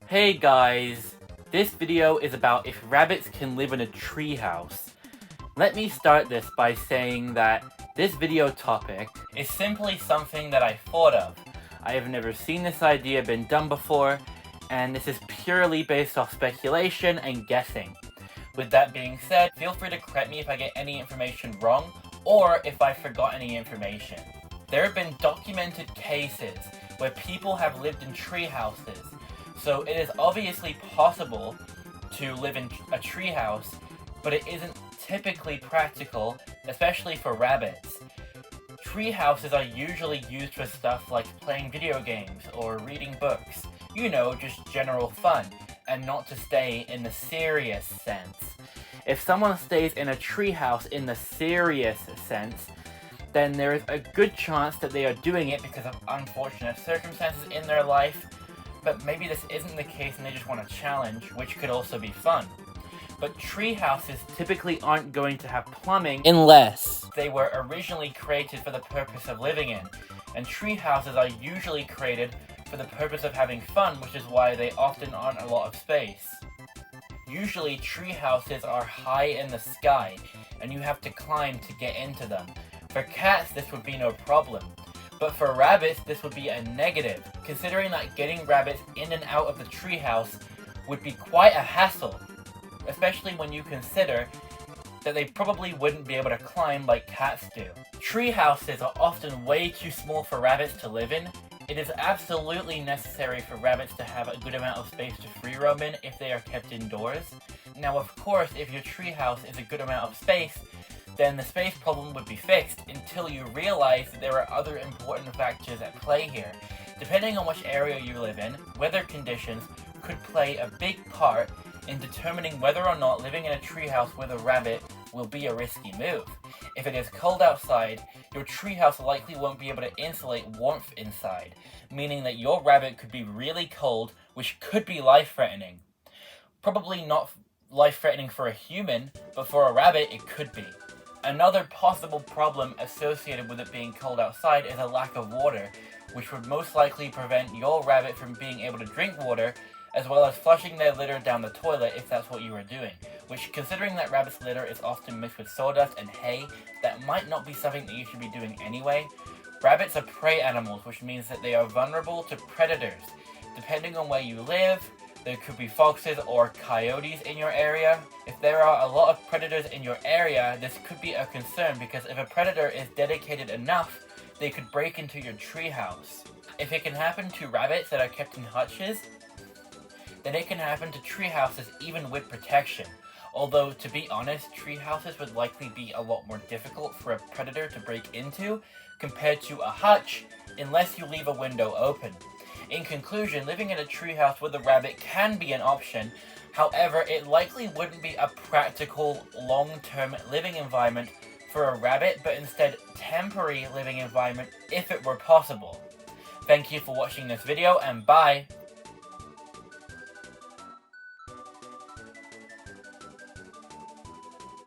Hey guys, this video is about if rabbits can live in a treehouse. Let me start this by saying that this video topic is simply something that I thought of. I have never seen this idea been done before, and this is purely based off speculation and guessing. With that being said, feel free to correct me if I get any information wrong, or if I forgot any information. There have been documented cases where people have lived in tree houses, so it is obviously possible to live in a treehouse, but it isn't typically practical, especially for rabbits. Tree houses are usually used for stuff like playing video games or reading books, just general fun, and not to stay in the serious sense. If someone stays in a treehouse in the serious sense, then there is a good chance that they are doing it because of unfortunate circumstances in their life, but maybe this isn't the case and they just want a challenge, which could also be fun. But tree houses typically aren't going to have plumbing unless they were originally created for the purpose of living in. And tree houses are usually created for the purpose of having fun, which is why they often aren't a lot of space. Usually tree houses are high in the sky, and you have to climb to get into them. For cats, this would be no problem. But for rabbits, this would be a negative, considering that getting rabbits in and out of the treehouse would be quite a hassle, especially when you consider that they probably wouldn't be able to climb like cats do. Tree houses are often way too small for rabbits to live in. It is absolutely necessary for rabbits to have a good amount of space to free roam in if they are kept indoors. Now, of course, if your treehouse is a good amount of space, then the space problem would be fixed until you realize that there are other important factors at play here. Depending on which area you live in, weather conditions could play a big part in determining whether or not living in a treehouse with a rabbit will be a risky move. If it is cold outside, your treehouse likely won't be able to insulate warmth inside, meaning that your rabbit could be really cold, which could be life-threatening. Probably not life-threatening for a human, but for a rabbit it could be. Another possible problem associated with it being cold outside is a lack of water, which would most likely prevent your rabbit from being able to drink water, as well as flushing their litter down the toilet if that's what you are doing. Which, considering that rabbit's litter is often mixed with sawdust and hay, that might not be something that you should be doing anyway. Rabbits are prey animals, which means that they are vulnerable to predators. Depending on where you live, there could be foxes or coyotes in your area. If there are a lot of predators in your area, this could be a concern because if a predator is dedicated enough, they could break into your treehouse. If it can happen to rabbits that are kept in hutches, then it can happen to treehouses even with protection. Although, to be honest, treehouses would likely be a lot more difficult for a predator to break into compared to a hutch, unless you leave a window open. In conclusion, living in a treehouse with a rabbit can be an option. However, it likely wouldn't be a practical, long-term living environment for a rabbit, but instead temporary living environment if it were possible. Thank you for watching this video, and bye!